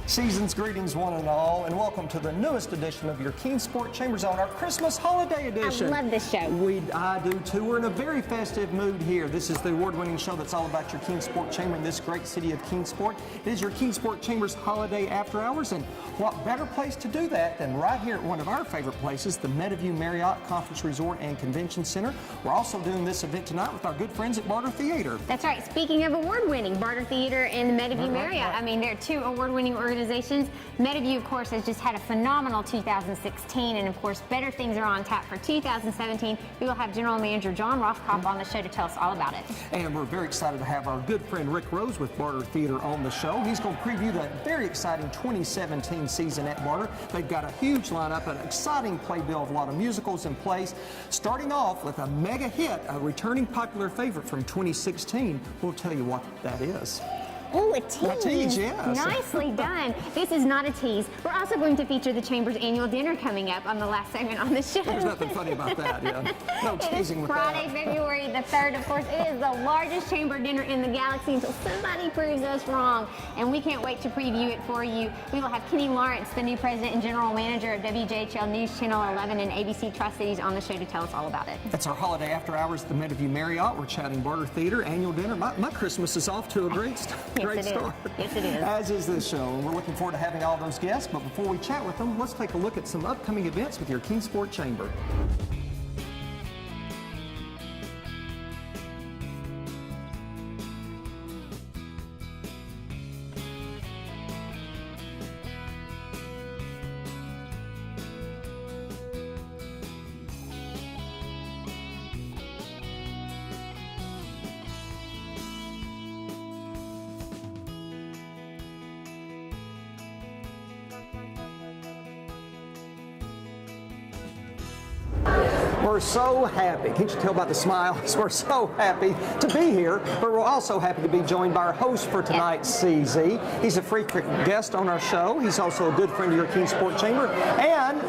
Season's greetings, one and all, and welcome to the newest edition of your Keensport Chamber Zone, our Christmas holiday edition. I love this show. I do too. We're in a very festive mood here. This is the award-winning show that's all about your Keensport Chamber in this great city of Keensport. It is your Keensport Chamber's holiday after hours, and what better place to do that than right here at one of our favorite places, the Meadowview Marriott Conference Resort and Convention Center. We're also doing this event tonight with our good friends at Barter Theater. That's right. Speaking of award-winning, Barter Theater and the Meadowview Marriott. I mean, they're two award-winning organizations. Meadowview, of course, has just had a phenomenal 2016, and of course, better things are on tap for 2017. We will have General Manager John Rothkopf on the show to tell us all about it. And we're very excited to have our good friend Rick Rose with Barter Theater on the show. He's going to preview the very exciting 2017 season at Barter. They've got a huge lineup, an exciting playbill of a lot of musicals in place. Starting off with a mega hit, a returning popular favorite from 2016. We'll tell you what that is. Oh, a tease. A tease, yes. Nicely done. This is not a tease. We're also going to feature the Chamber's annual dinner coming up on the last segment on the show. There's nothing funny about that, yeah. No teasing with Friday, that. February the 3rd, of course. It is the largest chamber dinner in the galaxy until somebody proves us wrong. And we can't wait to preview it for you. We will have Kenny Lawrence, the new president and general manager of WJHL News Channel 11 and ABC Tri-Cities on the show to tell us all about it. That's our holiday after hours at the Meadowview Marriott. We're chatting Barter Theater, annual dinner. My Christmas is off to a great start. Yes, it is. Yes, it is. As is this show, and we're looking forward to having all those guests. But before we chat with them, let's take a look at some upcoming events with your Keensport Chamber. We're so happy. Can't you tell by the smiles? We're so happy to be here, but we're also happy to be joined by our host for tonight's CZ. He's a frequent guest on our show. He's also a good friend of your Keensport Chamber, and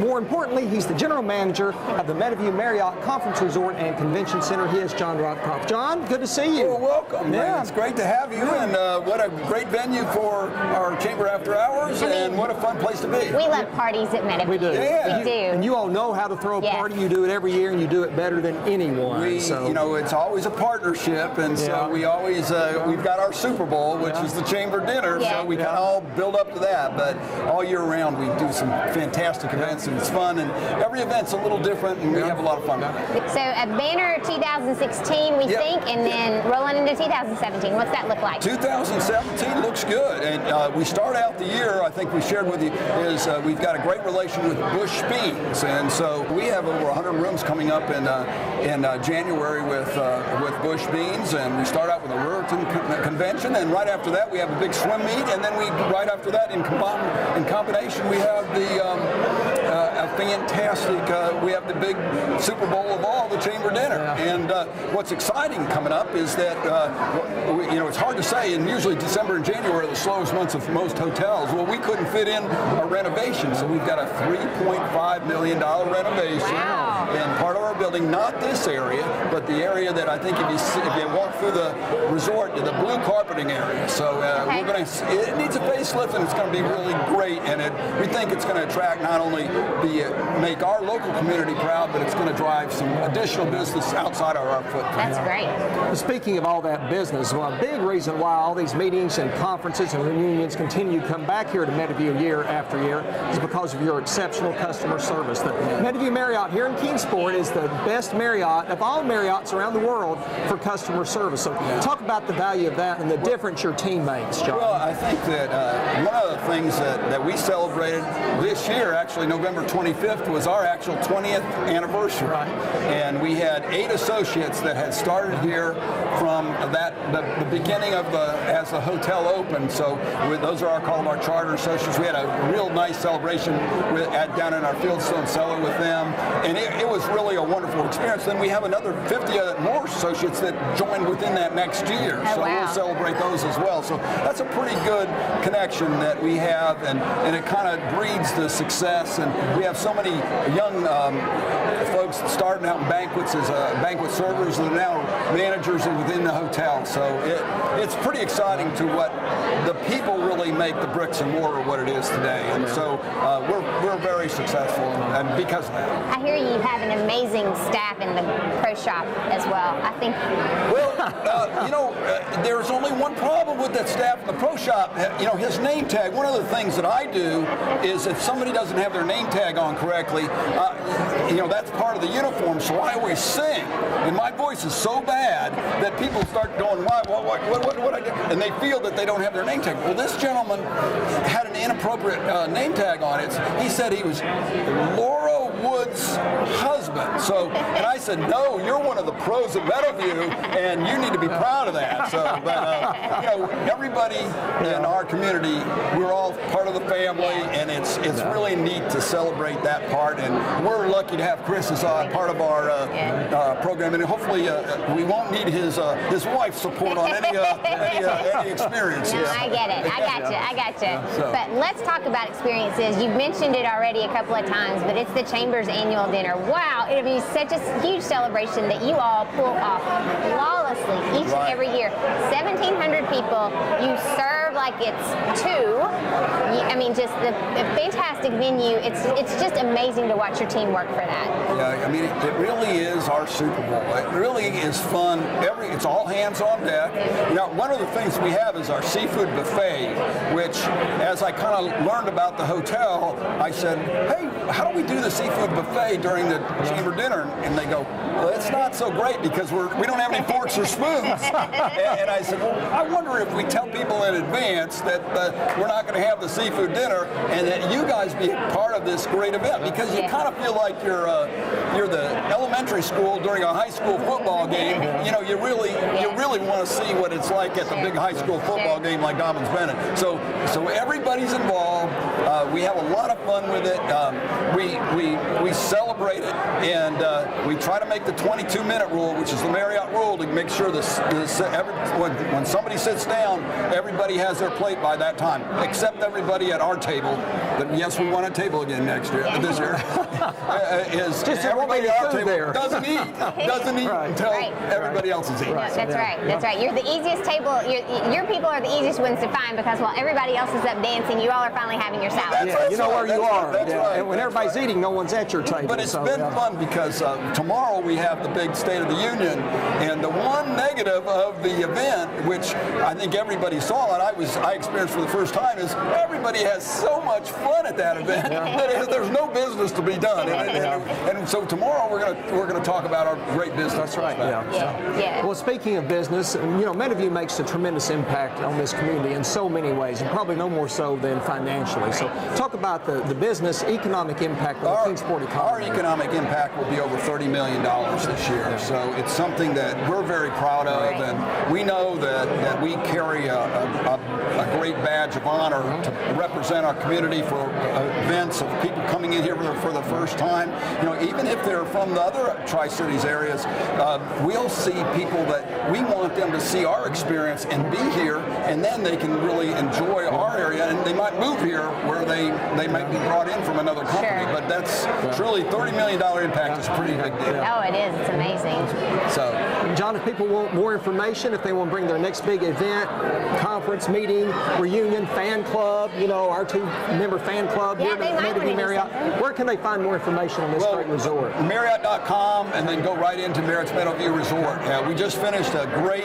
more importantly, he's the general manager of the Meadowview Marriott Conference Resort and Convention Center. He is John Rothkopf. John, good to see you. Well, welcome. Yeah. It's great to have you, and what a great venue for our Chamber After Hours, and what a fun place to be. We love parties at Meadowview. We do. Yeah. We do. And you all know how to throw a Yes. party. You do it every year, and you do it better than anyone. You know, it's always a partnership, and so we always, we've got our Super Bowl, which is the Chamber Dinner, so we kind of all build up to that, but all year round we do some fantastic events, and it's fun, and every event's a little different, and we have a lot of fun with it. So a banner 2016, we think, and then rolling into 2017. What's that look like? 2017 looks good, and we start out the year, I think we shared with you, is we've got a great relation with Busch Beans, and so we have over 100 rooms coming up in January with Busch Beans, and we start out with a Ruriton convention, and right after that we have a big swim meet, and then right after that in combination we have a fantastic, we have the big Super Bowl of all, the Chamber Dinner, and what's exciting coming up is that it's hard to say, and usually December and January are the slowest months of most hotels. Well, we couldn't fit in a renovation, so we've got a $3.5 million renovation. Wow. And part of our building, not this area, but the area that I think if you walk through the resort, the blue carpeting area. So it needs a facelift, and it's going to be really great. And we think it's going to attract not only make our local community proud, but it's going to drive some additional business outside of our footprint. That's great. Speaking of all that business, well, a big reason why all these meetings and conferences and reunions continue to come back here to Meadowview year after year is because of your exceptional customer service. The Meadowview Marriott here in Keensport is the best Marriott of all Marriotts around the world for customer service. So talk about the value of that and the difference your team makes, John. Well, I think that one of the things that we celebrated this year, actually November 25th, was our actual 20th anniversary. Right. And we had 8 associates that had started here from the beginning of as the hotel opened. So those are called our charter associates. We had a real nice celebration down in our Fieldstone cellar with them, and it was really a wonderful experience. Then we have another 50 more associates that joined within that next year. Oh, so wow. we'll celebrate those as well. So that's a pretty good connection that we have, and it kind of breeds the success. And we have so many young folks starting out in banquets as banquet servers that are now managers within the hotel. So it's pretty exciting to what the people really really make the bricks and mortar what it is today. And so we're very successful and because of that. I hear you have an amazing staff in the pro shop as well. I think. Well, there's only one problem with that staff in the pro shop. His name tag. One of the things that I do is if somebody doesn't have their name tag on correctly, that's part of the uniform. So I always sing, and my voice is so bad that people start going, what I do? And they feel that they don't have their name tag. Well, this gentleman had an inappropriate name tag on it. He said he was Laura Wood's husband. So, and I said, no, you're one of the pros at Meadowview, and you need to be proud of that. So, but everybody in our community, we're all part of the family, and it's really neat to celebrate that part. And we're lucky to have Chris as part of our program, and hopefully we won't need his wife's support on any experiences. No, I get it. I got you. So. But let's talk about experiences. You've mentioned it already a couple of times, but it's the Chamber's annual dinner. Wow, it'll be such a huge celebration that you all pull off flawlessly each and every year. 1,700 people. You serve like it's two. I mean, just the fantastic venue. It's just amazing to watch your team work for that. Yeah, I mean, it really is our Super Bowl. It really is fun. It's all hands on deck. One of the things we have is our seafood buffet, which, as I kind of learned about the hotel, I said, hey, how do we do the seafood buffet during the Chamber dinner? And they go, well, it's not so great because we don't have any forks or spoons. And I said, well, I wonder if we tell people in advance that we're not going to have the seafood dinner and that you guys be part of this great event, because you kind of feel like you're the elementary school during a high school football game. You really want to see what it's like at the big high school football game like Dobbins Bennett. So everybody's involved. We have a lot of fun with it. We celebrate it, and we try to make the 22-minute rule, which is the Marriott rule, to make sure when somebody sits down, everybody has their plate by that time, except everybody at our table. But yes, we want a table again this year. Just everybody at our table doesn't eat until everybody else is eating. That's right. You're the easiest table. Your people are the easiest ones to find, because while everybody else is up dancing, you all are finally having your salad. You know where you are. That's right. And when everybody's eating, no one's at your table. But it's been fun because tomorrow we have the big State of the Union, and the one negative of the event, which I think everybody saw and I experienced for the first time, is everybody has so much fun at that event that there's no business to be done. And so tomorrow we're gonna talk about our great business. That's right. Yeah. Well, speaking of business, Meadowview makes a tremendous impact on this community in so many ways, and probably no more so than financially. So talk about the business economic impact of the Kingsport economy. Our economic impact will be over $30 million this year. So it's something that we're very proud of, and we know that we carry a great badge of honor to represent our community for events of people coming in here for the first time. Even if they're from the other Tri-Cities areas, we'll see people that we want them to see our experience and be here, and then they can really enjoy our area, and they might move here where they might be brought in from another company. Sure. But that's truly $30 million impact is a pretty big deal. Oh, it is. It's amazing. So, John, if people want more information, if they want to bring their next big event, conference, meeting, reunion, fan club, our two-member fan club here at Meadowview Marriott, where can they find more information on this great resort? Marriott.com, and then go right into Marriott's Meadowview Resort. We just finished a great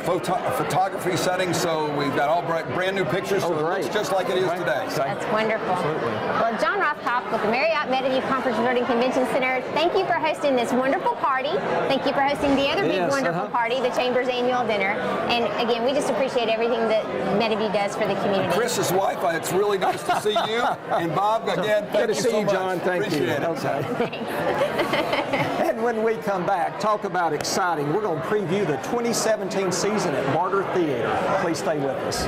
photography setting, so we've got all brand new pictures, so it looks just like it is today. That's wonderful. Absolutely. Well, John Rothkopf with the Marriott Meadowview Conference Resort and Convention Center, thank you for hosting this wonderful party. Thank you for hosting the other big wonderful party, the Chamber's annual dinner. And again, we just appreciate everything that Meadowview does for the community. Chris's wife, it's really nice to see you. And Bob, again, thank you so much. Good to see you, John. Thank you. Appreciate it. Okay. And when we come back, talk about exciting. We're going to preview the 2017 season at Barter Theater. Please stay with us.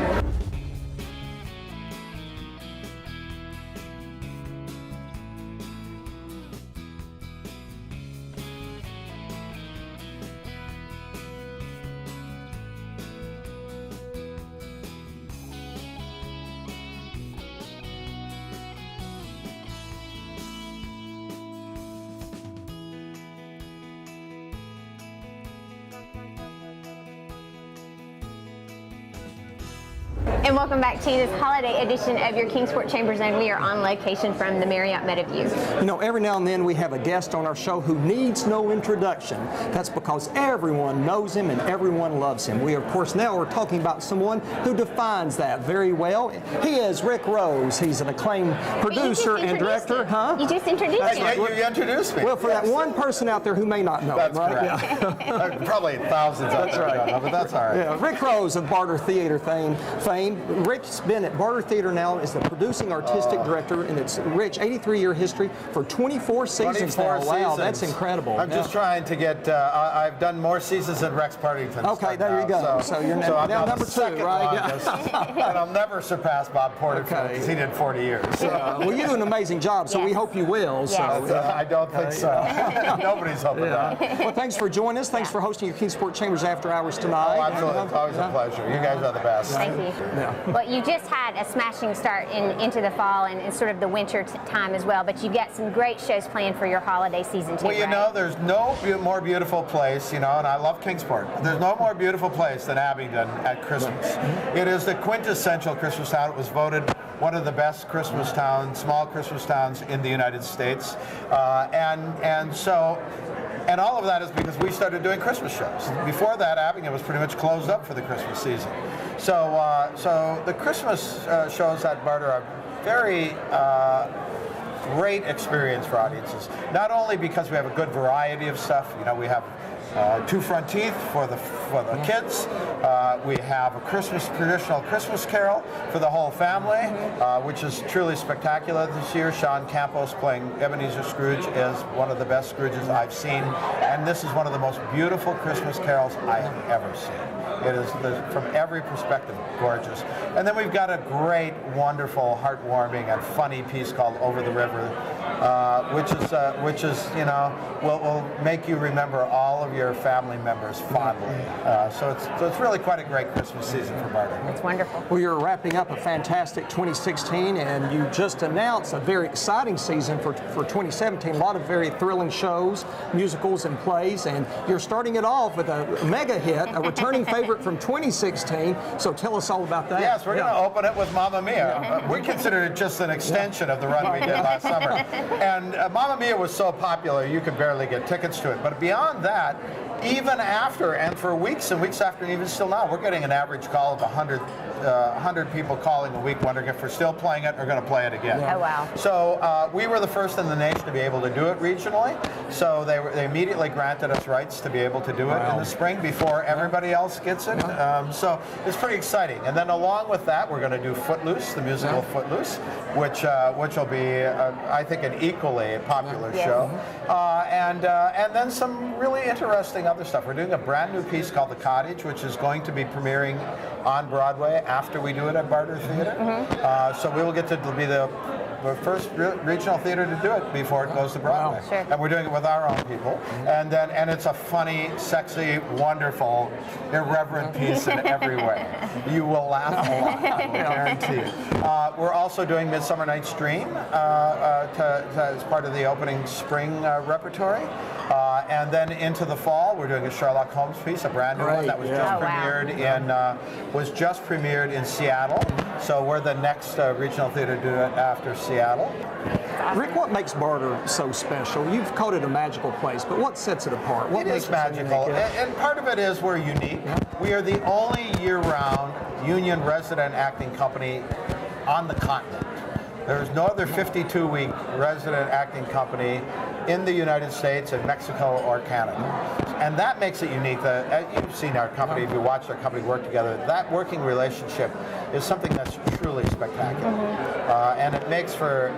And welcome back to this holiday edition of your Kingsport Chamber Zone. We are on location from the Marriott Meadowview. You know, every now and then we have a guest on our show who needs no introduction. That's because everyone knows him and everyone loves him. We, of course, now are talking about someone who defines that very well. He is Rick Rose. He's an acclaimed producer and director. Him. You just introduced him. Yeah, you introduced me. Well, for that one person out there who may not know That's him, right? correct. Yeah. Probably thousands out there, right. but that's all right. Yeah, Rick Rose of Barter Theater fame. Rick's been at Barter Theater now as the producing artistic director in its rich 83-year history for 24 seasons 24 now. Wow, seasons. that's incredible. I'm just trying to get. I've done more seasons than Rex Partington. Okay, there you go. So you're now I'm number the 2, second right? longest, and I'll never surpass Bob Porterfield because he did 40 years. So. Well, you do an amazing job, so we Yes. hope you will. So, I don't think so. Nobody's hoping that. Well, thanks for joining us. Thanks for hosting your Kingsport Chambers After Hours tonight. Oh, absolutely. It's always a pleasure. You guys are the best. Thank you. Well, you just had a smashing start into the fall and sort of the winter time as well, but you've got some great shows planned for your holiday season too, Well, you right? know, there's no more beautiful place, and I love Kingsport. There's no more beautiful place than Abingdon at Christmas. It is the quintessential Christmas town. It was voted one of the best Christmas towns, small Christmas towns in the United States. And all of that is because we started doing Christmas shows. Before that, Abingdon was pretty much closed up for the Christmas season. So the Christmas shows at Barter are very great experience for audiences. Not only because we have a good variety of stuff. We have two front teeth for the kids. We have a traditional Christmas carol for the whole family, which is truly spectacular this year. Sean Campos playing Ebenezer Scrooge is one of the best Scrooges I've seen, and this is one of the most beautiful Christmas carols I have ever seen. It is, from every perspective, gorgeous. And then we've got a great, wonderful, heartwarming, and funny piece called Over the River, which is will make you remember all of your family members fondly. So it's really quite a great Christmas season for Barter. It's wonderful. Well, you're wrapping up a fantastic 2016, and you just announced a very exciting season for 2017. A lot of very thrilling shows, musicals, and plays, and you're starting it off with a mega hit, a returning favorite from 2016. So tell us all about that. Yes, we're going to open it with Mamma Mia. We consider it just an extension of the run we did last summer. And Mamma Mia was so popular, you could barely get tickets to it. But beyond that, even after, and for weeks and weeks after, and even still now, we're getting an average call of 100 people calling a week wondering if we're still playing it or going to play it again. Oh, wow. So we were the first in the nation to be able to do it regionally. So they immediately granted us rights to be able to do it in the spring before everybody else gets it. So it's pretty exciting. And then along with that, we're going to do Footloose, the musical Footloose, which will be, I think, an equally popular show. And then some really interesting other stuff. We're doing a brand new piece called The Cottage, which is going to be premiering on Broadway after we do it at Barter Theater. So we will get to be the first regional theater to do it before it goes to Broadway. Wow. Sure. And we're doing it with our own people. And it's a funny, sexy, wonderful, irreverent piece in every way. You will laugh a lot, I guarantee. We're also doing Midsummer Night's Dream as part of the opening spring repertory. And then into the fall, we're doing a Sherlock Holmes piece, a brand new one that was just premiered in Seattle. So we're the next regional theater to do it after Seattle. Rick, what makes Barter so special? You've called it a magical place, but what sets it apart? What It makes is magical, and part of it is we're unique. We are the only year-round union resident acting company on the continent. There is no other 52-week resident acting company in the United States, in Mexico, or Canada. And that makes it unique. You've seen our company, if you watched our company work together, that working relationship is something that's truly spectacular. And it makes for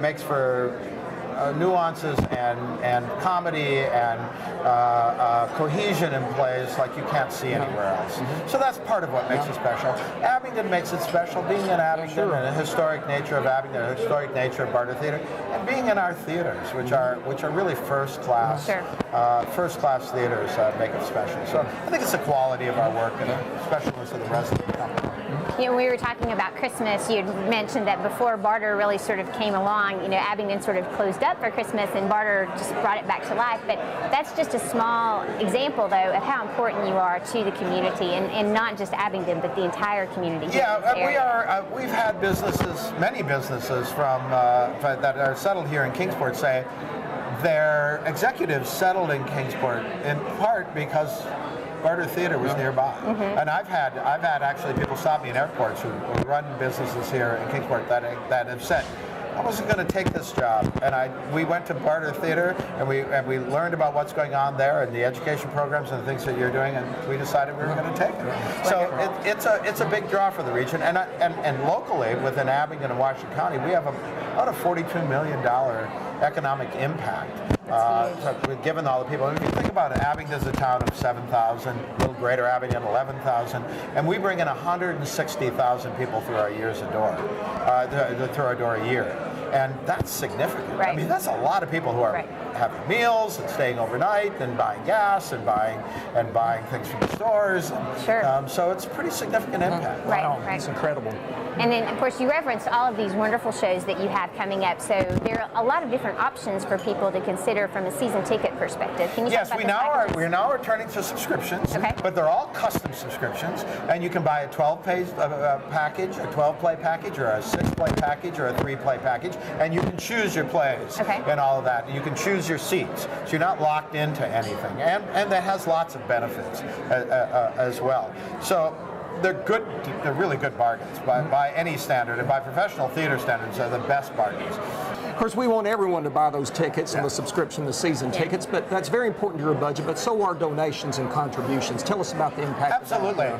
nuances and comedy and cohesion in plays like you can't see anywhere else. So that's part of what makes it special. Abingdon makes it special, being in Abingdon and the historic nature of Abingdon, the historic nature of Barter Theater, and being in our theaters, which are really first class theaters make it special. So I think it's the quality of our work and the specialness of the rest of the company. You know, when we were talking about Christmas, you had mentioned that before Barter really sort of came along, you know, Abingdon sort of closed up for Christmas and Barter just brought it back to life. But that's just a small example, though, of how important you are to the community, and not just Abingdon, but the entire community. Yeah, we've had businesses, many businesses that are settled here in Kingsport say their executives settled in Kingsport in part because Barter Theater was nearby. And I've had actually people stop me in airports who run businesses here in Kingsport that have said, I wasn't going to take this job, and we went to Barter Theater and we learned about what's going on there and the education programs and the things that you're doing, and we decided we were going to take it. So it's a big draw for the region, and locally within Abingdon and Washington County, we have about a $42 million economic impact. So given all the people, if you think about it, Abingdon is a town of 7,000, little greater Abingdon 11,000, and we bring in 160,000 people through our door a year. And that's significant. Right. I mean, that's a lot of people who are having meals and staying overnight and buying gas and buying things from the stores. Sure. So it's a pretty significant impact. Wow, it's incredible. And then, of course, you referenced all of these wonderful shows that you have coming up. So there are a lot of different options for people to consider from a season ticket perspective. Can you talk about we're now returning to subscriptions, but they're all custom subscriptions, and you can buy a 12-page package, a 12-play package, or a 6-play package, or a 3-play package, and you can choose your plays and all of that. And you can choose your seats, so you're not locked into anything, and that has lots of benefits as well. So they're good. They're really good bargains by any standard, and by professional theater standards, they're the best bargains. Of course, we want everyone to buy those tickets and the subscription, the season tickets, but that's very important to your budget, but so are donations and contributions. Tell us about the impact. Absolutely.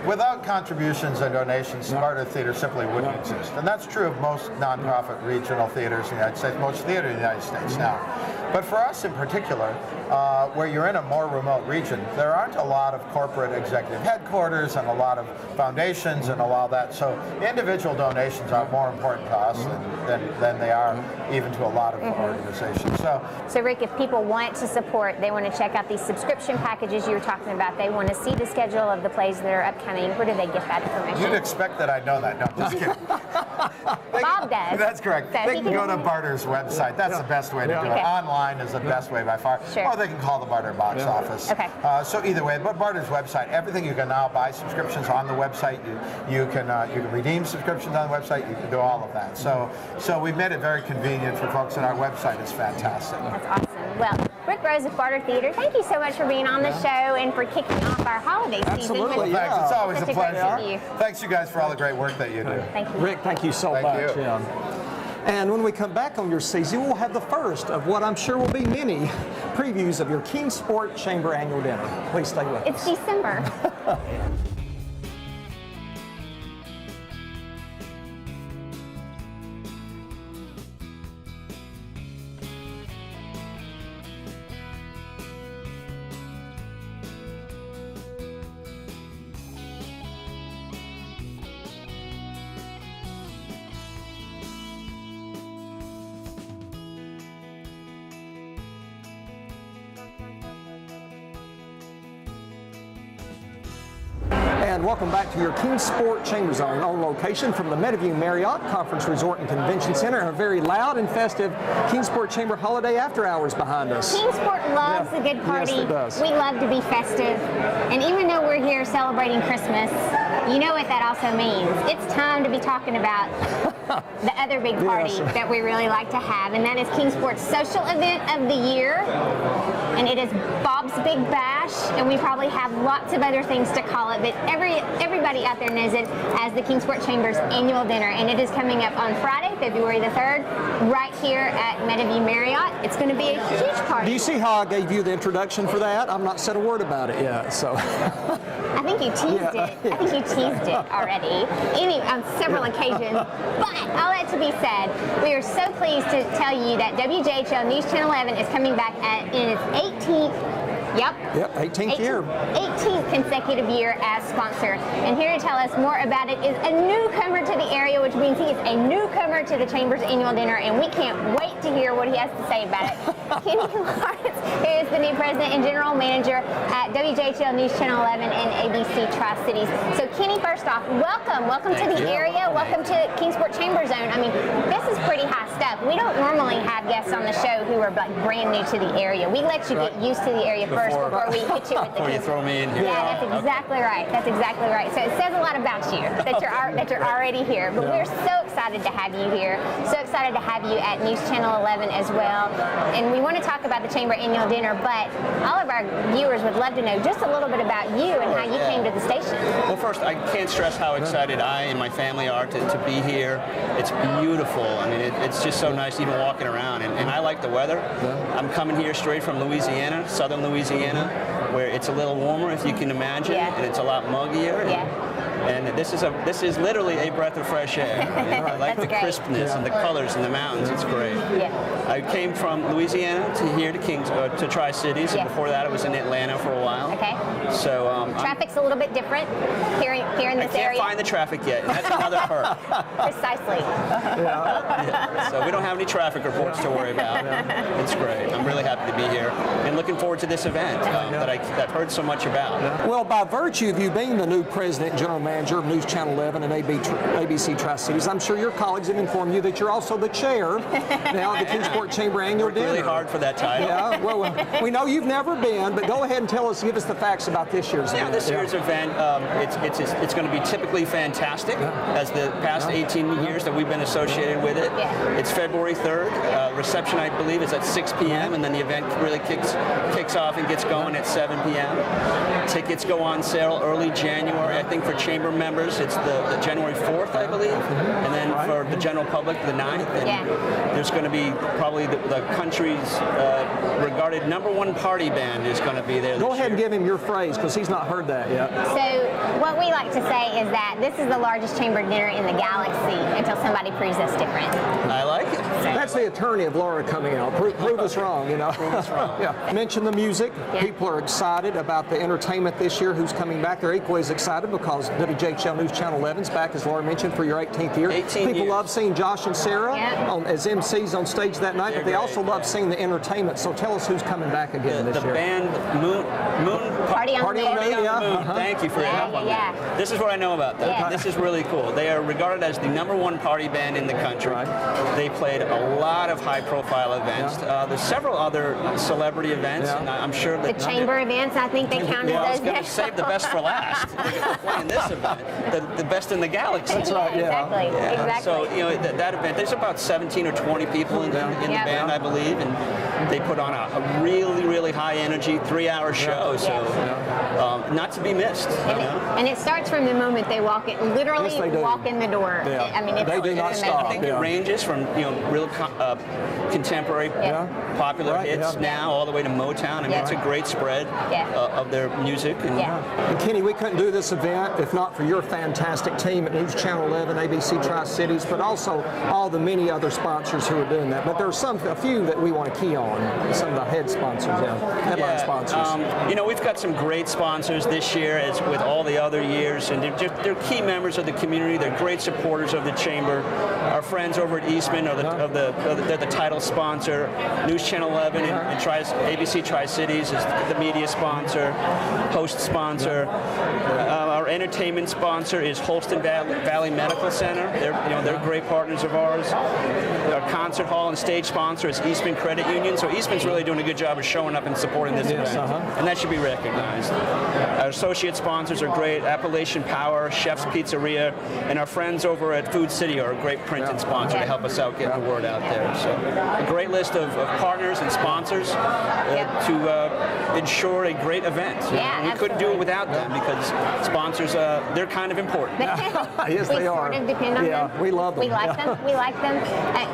Without contributions and donations, Barter Theater simply wouldn't exist. And that's true of most nonprofit regional theaters in the United States, most theater in the United States now. But for us in particular, where you're in a more remote region, there aren't a lot of corporate executive headquarters and a lot of foundations and a lot of that. So individual donations are more important to us than they are even to a lot of organizations. So Rick, if people want to support, they want to check out these subscription packages you were talking about, they want to see the schedule of the plays that are upcoming, where do they get that information? You'd expect that I'd know that. No, just kidding. Bob does. That's correct. So they can go to Barter's website. That's the best way to do it. Online is the best way by far. Sure. Or they can call the Barter box office. Okay. So either way, but Barter's website, everything you can now buy subscriptions on the website. You can redeem subscriptions on the website. You can do all of that. So we've made it very convenient for folks, and our website is fantastic. That's awesome. Well, Rick Rose of Barter Theater, thank you so much for being on the show and for kicking off our holiday season. Absolutely. Thanks. It's always Such a a great pleasure. interview. Thanks, you guys, for all the great work that you do. Thank you. Rick, thank you so Thank much. you. And when we come back on your season, we'll have the first of what I'm sure will be many previews of your Kingsport Chamber Annual Dinner. Please stay with us. It's December. And welcome back to your Kingsport Chamber Zone, on location from the Meadowview Marriott Conference Resort and Convention Center, and a very loud and festive Kingsport Chamber holiday after hours behind us. Kingsport loves a good party. Yes, it does. We love to be festive. And even though we're here celebrating Christmas, you know what that also means. It's time to be talking about the other big party that we really like to have, and that is Kingsport's social event of the year. And it is Bob's Big Bash, and we probably have lots of other things to call it, but everybody out there knows it as the Kingsport Chamber's annual dinner, and it is coming up on Friday, February the 3rd, right here at Meadowview Marriott. It's going to be a huge party. Do you see how I gave you the introduction for that? I've not said a word about it yet, so. I think you teased it. I think you teased it already, on several occasions. But all that to be said, we are so pleased to tell you that WJHL News Channel 11 is coming back in its 18th. Yep, 18th year. 18th consecutive year as sponsor. And here to tell us more about it is a newcomer to the area, which means he is a newcomer to the Chamber's annual dinner, and we can't wait to to hear what he has to say about it. Kenny Lawrence, who is the new president and general manager at WJHL News Channel 11 and ABC Tri-Cities. So Kenny, first off, welcome to the area. Welcome to Kingsport Chamber Zone. I mean, this is pretty high stuff. We don't normally have guests on the show who are like brand new to the area. We let you get used to the area first before we hit you with the before you throw me in here. Yeah, that's exactly right. That's exactly right. So it says a lot about you that you're already here. But we're so excited to have you here. So excited to have you at News Channel 11 as well. And we want to talk about the Chamber Annual Dinner, but all of our viewers would love to know just a little bit about you and how you came to the station. Well, first, I can't stress how excited I and my family are to be here. It's beautiful. I mean, it's just so nice even walking around. And I like the weather. I'm coming here straight from Louisiana, southern Louisiana, where it's a little warmer, if you can imagine, and it's a lot muggier. And this is literally a breath of fresh air. I like the crispness and the colors and the mountains. It's great. I came from Louisiana to here to Tri-Cities, and before that I was in Atlanta for a while. Okay. So traffic's a little bit different here in this area. I can't find the traffic yet, and that's another perk. Precisely. So we don't have any traffic reports to worry about. It's great. I'm really happy to be here and looking forward to this event that I've heard so much about. Well, by virtue of you being the new president and general manager of News Channel 11 and ABC Tri-Cities, I'm sure your colleagues have informed you that you're also the chair now of the Kingsport Chamber Annual Dinner. Really hard for that title. Yeah, well, we know you've never been, but go ahead and give us the facts about this year's event. This year's event, it's going to be typically fantastic, as the past 18 years that we've been associated with it. It's February 3rd. Reception, I believe, is at 6 p.m., and then the event really kicks off and gets going at 7 p.m. Tickets go on sale early January. I think for chamber members, it's the January 4th, I believe, and then for the general public, the 9th. And there's going to be probably the country's regarded #1 party band is going to be there. Go ahead and give him your phrase, because he's not heard that yet. So what we like to say is that this is the largest chamber dinner in the galaxy until somebody proves us different. I like it. That's the attorney of Laura coming out. Prove us wrong, you know. Prove us wrong. Mention the music. People are excited about the entertainment this year. Who's coming back? They're equally as excited because WJHL News Channel 11's back, as Laura mentioned, for your 18th year. 18 People years. love seeing Josh and Sarah as MCs on stage that night, but they also love seeing the entertainment. So tell us who's coming back again this the year. Band Moon Party on the Moon. Thank you for your help on that. This is what I know about them. This is really cool. They are regarded as the #1 party band in the country. They played a lot of high-profile events. There's several other celebrity events, and I'm sure that the chamber events, I think they counted I was those. going to save the best for last. Playing this event, the best in the galaxy. That's right. Exactly. Exactly. So that event, there's about 17 or 20 people in the band, I believe, and they put on a really, really high-energy 3-hour show. So not to be missed. And it starts from the moment they walk in, literally walk in the door. I mean, They do not stop. I think it ranges from real contemporary popular hits now all the way to Motown. I mean, it's a great spread of their music. And Kenny, we couldn't do this event if not for your fantastic team at News Channel 11, ABC Tri-Cities, but also all the many other sponsors who are doing that. But there's a few that we want to key on, some of the head sponsors, headline sponsors. We've got some great sponsors this year, as with all the other years, and they're key members of the community. They're great supporters of the chamber. Our friends over at Eastman they're the title sponsor. News Channel 11 and ABC Tri-Cities is the media sponsor, host sponsor. Our entertainment sponsor is Holston Valley Medical Center. They're great partners of ours. Our concert hall and stage sponsor is Eastman Credit Union. So Eastman's really doing a good job of showing up and supporting this event, and that should be recognized. Our associate sponsors are great: Appalachian Power, Chef's Pizzeria, and our friends over at Food City are a great printed sponsor to help us out getting the word out there. So a great list of partners and sponsors to ensure a great event. We couldn't do it without them, because sponsors, they're kind of important. Yes, they are. We sort of depend on them. We love them. We like them. We like them.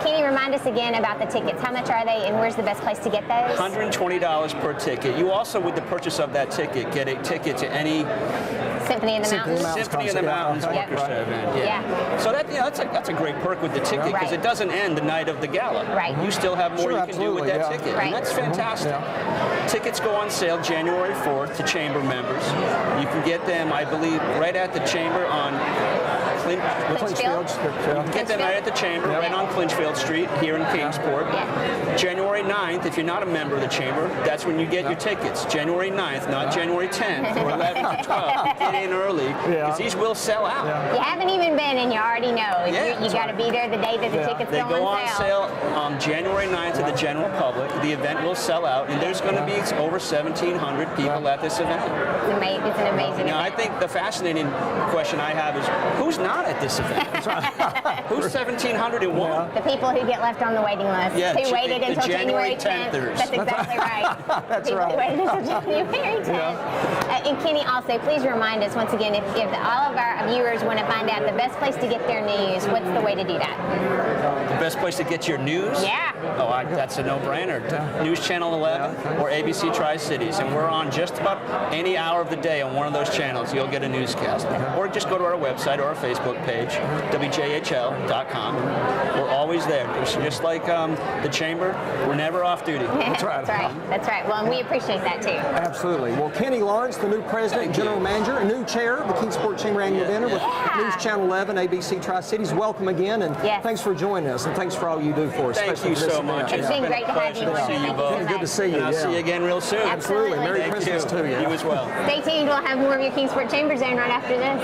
Can you remind us again about the tickets? How much are they, and where's the best place to get those? $120 per ticket. You also, with the purchase of that ticket, get a ticket to any Symphony in the Mountains. Symphony in the Mountains orchestra event. So that's a great perk with the ticket, because it doesn't end the night of the gala. You still have more you can do with that ticket, and that's fantastic. Tickets go on sale January 4th to chamber members. You can get them, I believe, right at the chamber on Clinchfield. Get that night at the Chamber, right on Clinchfield Street here in Kingsport. Yeah. January 9th, if you're not a member of the Chamber, that's when you get your tickets. January 9th, not January 10th or 11th or 12th. Get in early, because these will sell out. You haven't even been and you already know. Yeah, You got to be there the day that the tickets They go go on on sale on January 9th to the general public. The event will sell out, and there's going to be over 1,700 people at this event. It's an amazing Now, I event. think the fascinating question I have is, who's not at this event? Who's 1,701? The people who get left on the waiting list, Yeah, who waited the until January 10th. 10thers. That's exactly right. That's People who right. waited until January 10th. And Kenny, also, please remind us once again, if all of our viewers want to find out the best place to get their news, what's the way to do that? The best place to get your news? Yeah. Oh, that's a no-brainer. News Channel 11 or ABC Tri-Cities. And we're on just about any hour of the day on one of those channels. You'll get a newscast. Or just go to our website or our Facebook page, WJHL.com. We're always there. It's just like the Chamber, we're never off duty. That's right. That's right. Well, and we appreciate that too. Absolutely. Well, Kenny Lawrence, the new president, general manager, and new chair of the Kingsport Chamber Annual Dinner with News Channel 11, ABC Tri-Cities. Welcome again, and thanks for joining us, and thanks for all you do for us. Thank especially you for this so event. much. It's been great to have you pleasure to on. see you Thank both. so Good to much. see you. And I'll see you again real soon. Absolutely. Merry Thank Christmas you. to you. You as well. Stay tuned. We'll have more of your Kingsport Chamber Zone right after this.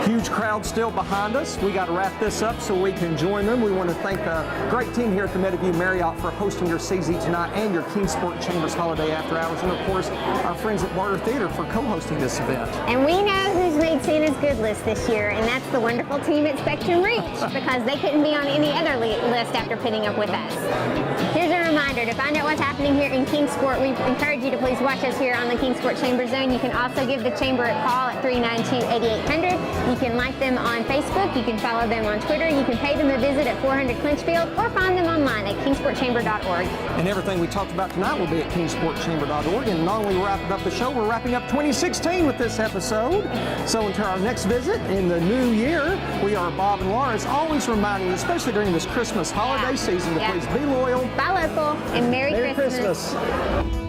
Huge crowd still behind us. We got to wrap this up so we can join them. We want to thank the great team here at the Meadowview Marriott for hosting your CZ tonight and your Kingsport Chambers Holiday After Hours, and of course our friends at Barter Theater for co-hosting this event. And we know who's made Santa's Good List this year, and that's the wonderful team at Spectrum Reach, because they couldn't be on any other list after putting up with us. Here's a reminder, to find out what's happening here in Kingsport, we encourage you to please watch us here on the Kingsport Chamber Zone. You can also give the Chamber a call at 392-8800. You can like them on Facebook, you can follow them on Twitter, you can pay them a visit at 400 Clinchfield, or find them online at kingsportchamber.org. And everything we talked about tonight will be at kingsportchamber.org. And not only wrapping up the show, we're wrapping up 2016 with this episode. So until our next visit in the new year, we are Bob and Laura, as always reminding you, especially during this Christmas holiday season, to please be loyal. Buy local, and Merry Merry Christmas. Christmas.